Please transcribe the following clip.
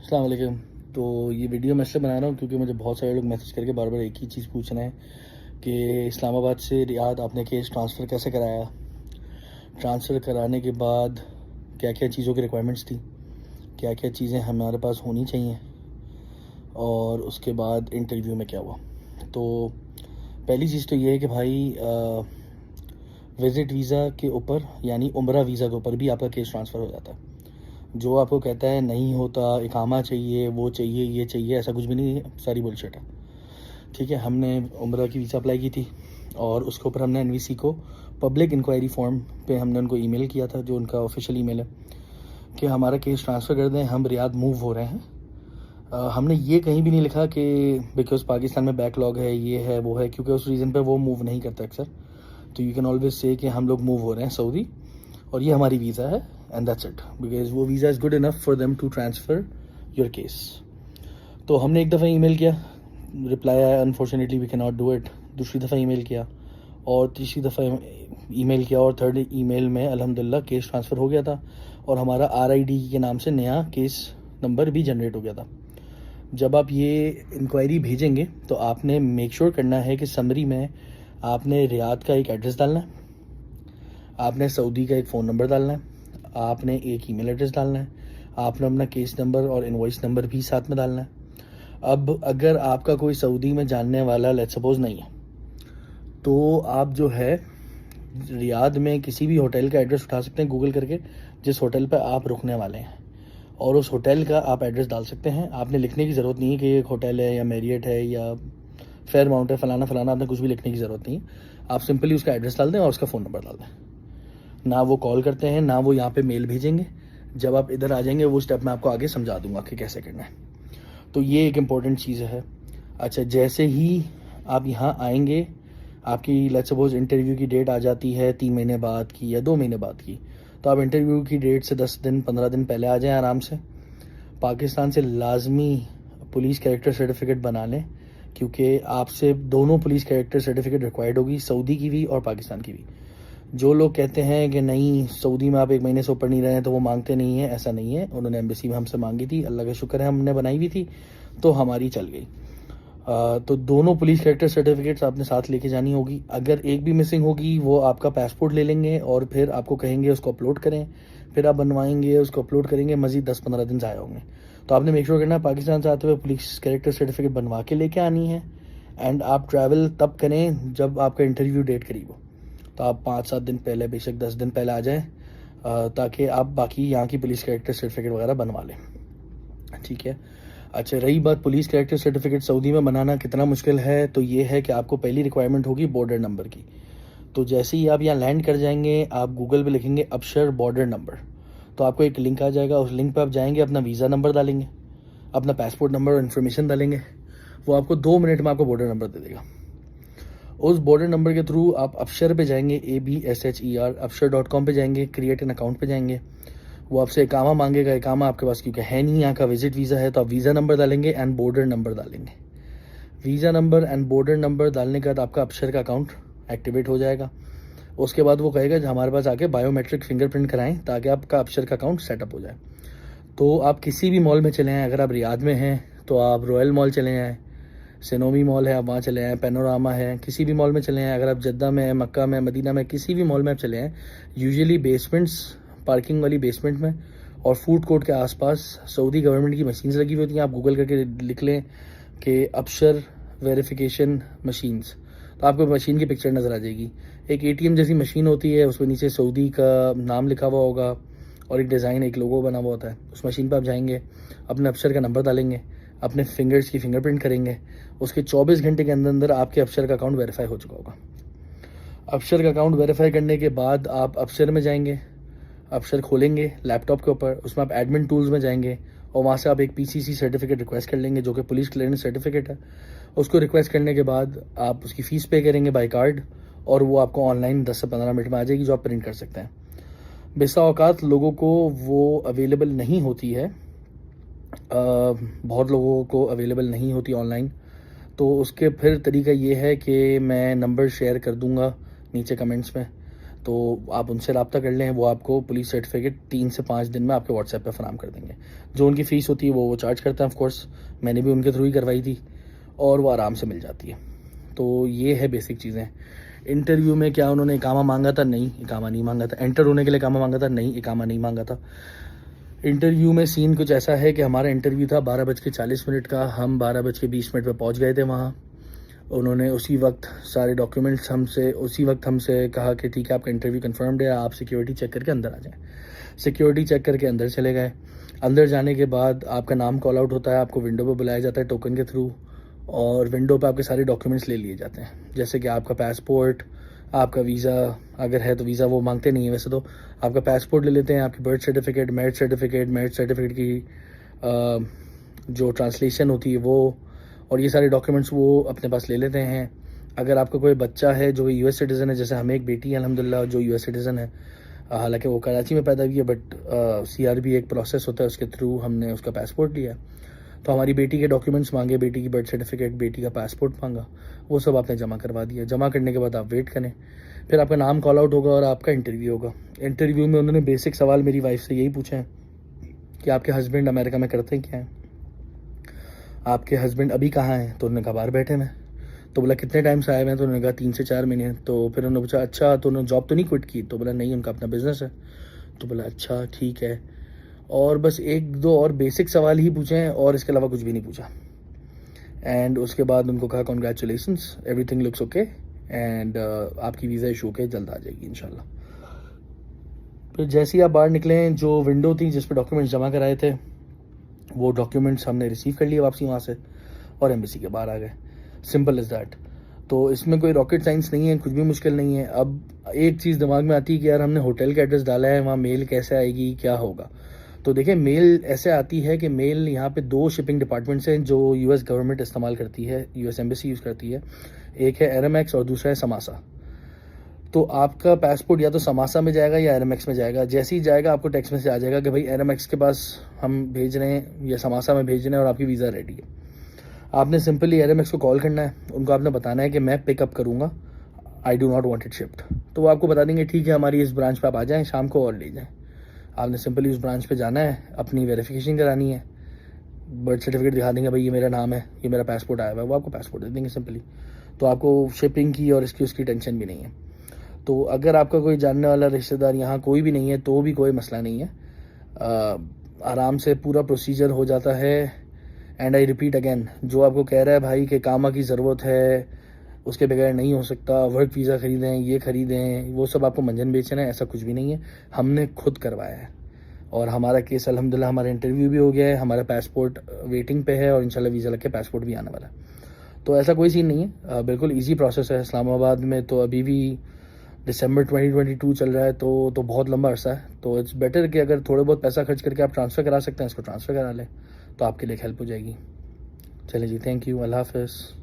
अस्सलाम वालेकुम। तो ये वीडियो मैं इसलिए बना रहा हूँ क्योंकि मुझे बहुत सारे लोग मैसेज करके बार बार एक ही चीज़ पूछ रहे हैं कि इस्लामाबाद से रियाद आपने केस ट्रांसफ़र कैसे कराया, ट्रांसफ़र कराने के बाद क्या क्या चीज़ों की रिक्वायरमेंट्स थी, क्या क्या चीज़ें हमारे पास होनी चाहिए और उसके बाद इंटरव्यू में क्या हुआ। तो पहली चीज़ तो ये है कि भाई विज़िट वीज़ा के ऊपर यानी उम्रा वीज़ा के ऊपर भी आपका केस ट्रांसफ़र हो जाता है। जो आपको कहता है नहीं होता, इकामा चाहिए, वो चाहिए, ये चाहिए, ऐसा कुछ भी नहीं है, सारी बुलशिट है। ठीक है, हमने उम्रा की वीज़ा अप्लाई की थी और उसके ऊपर हमने एनवीसी को पब्लिक इंक्वायरी फॉर्म पे हमने उनको ईमेल किया था, जो उनका ऑफिशियल ईमेल है, कि हमारा केस ट्रांसफ़र कर दें, हम रियाद मूव हो रहे हैं। हमने ये कहीं भी नहीं लिखा कि बिकॉज पाकिस्तान में बैकलॉग है, ये है, वो है, क्योंकि उस रीज़न पे वो मूव नहीं करता अक्सर। तो यू कैन ऑलवेज से कि हम लोग मूव हो रहे हैं सऊदी और ये हमारी वीज़ा है एंड दैट्स इट, बिकॉज वो visa is good enough for them to transfer your case. तो हमने एक दफ़ा ईमेल किया, रिप्लाई आया unfortunately we can not do it. दूसरी दफ़ा ईमेल किया और तीसरी दफ़ा ईमेल किया और थर्ड ईमेल में अल्हम्दुलिल्लाह केस ट्रांसफ़र हो गया था और हमारा RID के नाम से नया केस नंबर भी जनरेट हो गया था। जब आप ये इंक्वायरी भेजेंगे तो आपने मेक श्योर करना है कि समरी में आपने रियाद का एक एड्रेस डालना है, आपने सऊदी का एक फ़ोन नंबर डालना है, आपने एक ईमेल एड्रेस डालना है, आपने अपना केस नंबर और इनवॉइस नंबर भी साथ में डालना है। अब अगर आपका कोई सऊदी में जानने वाला लेट्स सपोज नहीं है, तो आप जो है रियाद में किसी भी होटल का एड्रेस उठा सकते हैं गूगल करके, जिस होटल पर आप रुकने वाले हैं, और उस होटल का आप एड्रेस डाल सकते हैं। आपने लिखने की ज़रूरत नहीं है कि एक होटल है या मैरियट है या फेयर माउंट है, फलाना फलाना, आपने कुछ भी लिखने की ज़रूरत नहीं है। आप सिंपली उसका एड्रेस डाल दें और उसका फ़ोन नंबर डाल दें। ना वो कॉल करते हैं, ना वो यहाँ पे मेल भेजेंगे। जब आप इधर आ जाएंगे वो स्टेप मैं आपको आगे समझा दूंगा कि कैसे करना है। तो ये एक इम्पॉर्टेंट चीज़ है। अच्छा, जैसे ही आप यहाँ आएंगे, आपकी लेट्स सपोज इंटरव्यू की डेट आ जाती है 3 महीने बाद की या 2 महीने बाद की, तो आप इंटरव्यू की डेट से 10 दिन 15 दिन पहले आ जाएं आराम से। पाकिस्तान से लाजमी पुलिस कैरेक्टर सर्टिफिकेट बना लें, क्योंकि आपसे दोनों पुलिस कैरेक्टर सर्टिफिकेट रिक्वायर्ड होगी, सऊदी की भी और पाकिस्तान की भी। जो लोग कहते हैं कि नहीं सऊदी में आप 1 महीने से ऊपर नहीं रहे हैं तो वो मांगते नहीं हैं, ऐसा नहीं है। उन्होंने एम्बेसी में हमसे मांगी थी, अल्लाह का शुक्र है हमने बनाई हुई थी तो हमारी चल गई। तो दोनों पुलिस कैरेक्टर सर्टिफिकेट्स आपने साथ लेके जानी होगी। अगर एक भी मिसिंग होगी वो आपका पासपोर्ट ले लेंगे और फिर आपको कहेंगे उसको अपलोड करें, फिर आप बनवाएंगे, उसको अपलोड करेंगे, मज़ीद 10-15 दिन ज़ाया होंगे। तो आपने मेक श्योर करना है पाकिस्तान से आते हुए पुलिस कैरेक्टर सर्टिफिकेट बनवा के लेके आनी है। एंड आप ट्रैवल तब करें जब आपका इंटरव्यू डेट करीब हो। तो आप 5-7 दिन पहले, बेशक 10 दिन पहले आ जाएं, ताकि आप बाकी यहाँ की पुलिस कैरेक्टर सर्टिफिकेट वगैरह बनवा लें। ठीक है। अच्छा, रही बात पुलिस कैरेक्टर सर्टिफिकेट सऊदी में बनाना कितना मुश्किल है, तो ये है कि आपको पहली रिक्वायरमेंट होगी बॉर्डर नंबर की। तो जैसे ही आप यहाँ लैंड कर जाएंगे, आप गूगल पे लिखेंगे अबशर बॉर्डर नंबर, तो आपको एक लिंक आ जाएगा। उस लिंक पे आप जाएंगे, अपना वीज़ा नंबर डालेंगे, अपना पासपोर्ट नंबर और इन्फॉर्मेशन डालेंगे, वो आपको 2 मिनट में आपको बॉर्डर नंबर दे देगा। उस बॉर्डर नंबर के थ्रू आप अबशर पे जाएंगे, ABSHER abshar.com पे जाएंगे, क्रिएट एन अकाउंट पे जाएंगे। वो आपसे इकामा मांगेगा, इकामा आपके पास क्योंकि है नहीं, यहाँ का विजिट वीज़ा है, तो आप वीज़ा नंबर डालेंगे एंड बॉर्डर नंबर डालेंगे। Visa number and border number डालने के बाद आपका अबशर का अकाउंट एक्टिवेट हो जाएगा। उसके बाद वो कहेगा हमारे पास आके बायोमेट्रिक फिंगरप्रिंट कराएं ताकि आपका अबशर का अकाउंट सेटअप हो जाए। तो आप किसी भी मॉल में चले आएँ, अगर आप रियाद में हैं तो आप रॉयल मॉल चले आएँ, सिनोमी मॉल है आप वहाँ चले आएँ, पैनोरामा है, किसी भी मॉल में चले आएँ। अगर आप जद्दा में, मक्का में, मदीना में, किसी भी मॉल में आप चले आएँ, यूजुअली बेसमेंट्स, पार्किंग वाली बेसमेंट में और फूड कोर्ट के आसपास सऊदी गवर्नमेंट की मशीन्स लगी हुई होती हैं। आप गूगल करके लिख लें कि अबशर वेरिफिकेशन मशीन्स, तो आपको मशीन की पिक्चर नज़र आ जाएगी। एक ATM जैसी मशीन होती है, उसमें नीचे सऊदी का नाम लिखा हुआ होगा और एक डिज़ाइन, एक लोगो बना हुआ होता है। उस मशीन पर आप जाएंगे, अपने अबशर का नंबर डालेंगे, अपने फिंगर्स की फिंगरप्रिंट करेंगे, उसके 24 घंटे के अंदर अंदर आपके अबशर का अकाउंट वेरीफाई हो चुका होगा। अबशर का अकाउंट वेरीफाई करने के बाद आप अबशर में जाएंगे, अबशर खोलेंगे लैपटॉप के ऊपर, उसमें आप एडमिन टूल्स में जाएंगे और वहाँ से आप एक PCC सर्टिफिकेट रिक्वेस्ट कर लेंगे जो कि पुलिस क्लियरेंस सर्टिफिकेट है। उसको रिक्वेस्ट करने के बाद आप उसकी फ़ीस पे करेंगे बाय कार्ड और वो आपको ऑनलाइन 10 से 15 मिनट में आ जाएगी, जो आप प्रिंट कर सकते हैं। बेसा औकात लोगों को वो अवेलेबल नहीं होती है, बहुत लोगों को अवेलेबल नहीं होती ऑनलाइन। तो उसके फिर तरीका ये है कि मैं नंबर शेयर कर दूंगा नीचे कमेंट्स में, तो आप उनसे रब्ता कर लें, वो आपको पुलिस सर्टिफिकेट 3 से 5 दिन में आपके व्हाट्सएप पे फराहम कर देंगे। जो उनकी फ़ीस होती है वो चार्ज करते हैं ऑफ कोर्स, मैंने भी उनके थ्रू ही करवाई थी और वो आराम से मिल जाती है। तो ये है बेसिक चीज़ें। इंटरव्यू में क्या उन्होंने इकामा मांगा था? नहीं, इकामा नहीं मांगा था। एंटर होने के लिए इकामा मांगा था? नहीं, इकामा नहीं मांगा था। इंटरव्यू में सीन कुछ ऐसा है कि हमारा इंटरव्यू था 12:40 का, हम 12:20 पे पहुंच गए थे वहाँ। उन्होंने उसी वक्त हमसे कहा कि ठीक है आपका इंटरव्यू कंफर्म्ड है, आप सिक्योरिटी चेक करके अंदर आ जाएं। सिक्योरिटी चेक करके अंदर चले गए। अंदर जाने के बाद आपका नाम कॉल आउट होता है, आपको विंडो पे बुलाया जाता है टोकन के थ्रू, और विंडो पे आपके सारे डॉक्यूमेंट्स ले लिए जाते हैं, जैसे कि आपका पासपोर्ट, आपका वीज़ा अगर है तो वीज़ा वो मांगते नहीं है वैसे तो, आपका पासपोर्ट ले लेते हैं, आपकी बर्थ सर्टिफिकेट, मैरिज सर्टिफिकेट की जो ट्रांसलेशन होती है वो, और ये सारे डॉक्यूमेंट्स वो अपने पास ले लेते हैं। अगर आपका कोई बच्चा है जो यूएस सिटीज़न है, जैसे हमें एक बेटी है अल्हम्दुलिल्लाह जो यूएस सिटीज़न है, हालांकि वो कराची में पैदा हुई है, बट सीआरबी एक प्रोसेस होता है, उसके थ्रू हमने उसका पासपोर्ट लिया। तो हमारी बेटी के डॉक्यूमेंट्स मांगे, बेटी की बर्थ सर्टिफिकेट, बेटी का पासपोर्ट मांगा, वो सब आपने जमा करवा दिया। जमा करने के बाद आप वेट करें, फिर आपका नाम कॉल आउट होगा और आपका इंटरव्यू होगा। इंटरव्यू में उन्होंने बेसिक सवाल मेरी वाइफ से यही पूछे हैं कि आपके हस्बैंड अमेरिका में करते हैं क्या हैं, आपके हस्बैंड अभी कहाँ हैं? तो उन्होंने कहा बाहर बैठे हैं। तो बोला कितने टाइम से आए हुए हैं? तो उन्होंने कहा 3 से 4 महीने। तो फिर उन्होंने पूछा अच्छा तो उन्होंने जॉब तो नहीं क्विट की? तो बोला नहीं, उनका अपना बिजनेस है। तो बोला अच्छा ठीक है। और बस 1-2 और बेसिक सवाल ही पूछे हैं और इसके अलावा कुछ भी नहीं पूछा। एंड उसके बाद उनको कहा congratulations, everything looks okay, and आपकी वीज़ा इशू होके जल्द आ जाएगी इंशाल्लाह। फिर जैसे ही आप बाहर निकले, जो विंडो थी जिस पर डॉक्यूमेंट्स जमा कराए थे, वो डॉक्यूमेंट्स हमने रिसीव कर लिए वापसी वहाँ से और एम्बेसी के बाहर आ गए। Simple is that. तो इसमें कोई रॉकेट साइंस नहीं है, कुछ भी मुश्किल नहीं है। अब एक चीज़ दिमाग में आती है कि यार हमने होटल का एड्रेस डाला है, वहाँ मेल कैसे आएगी, क्या होगा? तो देखिए मेल ऐसे आती है कि मेल यहाँ पे 2 शिपिंग डिपार्टमेंट्स हैं जो यूएस गवर्नमेंट इस्तेमाल करती है, यूएस एम्बेसी यूज़ करती है। एक है एरमैक्स और दूसरा है समासा। तो आपका पासपोर्ट या तो समासा में जाएगा या एरमैक्स में जाएगा। जैसे ही जाएगा आपको टेक्स्ट मैसेज आ जाएगा कि भाई एरमैक्स के पास हम भेज रहे हैं या समासा में भेज रहे हैं और आपकी वीज़ा रेडी है। आपने सिंपली एरमैक्स को कॉल करना है, उनको आपने बताना है कि मैं पिकअप करूँगा, I do not want it shift. तो वो आपको बता देंगे ठीक है हमारी इस ब्रांच पे आप आ जाएँ शाम को और ले जाएँ। आपने सिंपली उस ब्रांच पे जाना है, अपनी वेरिफिकेशन करानी है, बर्थ सर्टिफिकेट दिखा देंगे भाई ये मेरा नाम है, ये मेरा पासपोर्ट आया हुआ है, वो आपको पासपोर्ट दे देंगे सिंपली। तो आपको शिपिंग की और इसकी उसकी टेंशन भी नहीं है। तो अगर आपका कोई जानने वाला रिश्तेदार यहाँ कोई भी नहीं है तो भी कोई मसला नहीं है, आराम से पूरा प्रोसीजर हो जाता है। एंड आई रिपीट अगेन, जो आपको कह रहा है भाई कि कामा की ज़रूरत है, उसके बगैर नहीं हो सकता, वर्क वीज़ा ख़रीदें, ये ख़रीदें, वो सब आपको मंजन बेच रहे हैं, ऐसा कुछ भी नहीं है। हमने खुद करवाया है और हमारा केस अल्हम्दुलिल्लाह, हमारा इंटरव्यू भी हो गया है, हमारा पासपोर्ट वेटिंग पे है और इंशाल्लाह वीज़ा लग के पासपोर्ट भी आने वाला है। तो ऐसा कोई सीन नहीं है, बिल्कुल ईजी प्रोसेस है। इस्लामाबाद में तो अभी भी दिसंबर 2022 चल रहा है, तो बहुत लंबा अरसा है। तो इट्स बेटर कि अगर थोड़े बहुत पैसा खर्च करके आप ट्रांसफ़र करा सकते हैं, इसको ट्रांसफ़र करा लें, तो आपके लिए हेल्प हो जाएगी। चलिए जी, थैंक यू, अल्लाह हाफ़िज़।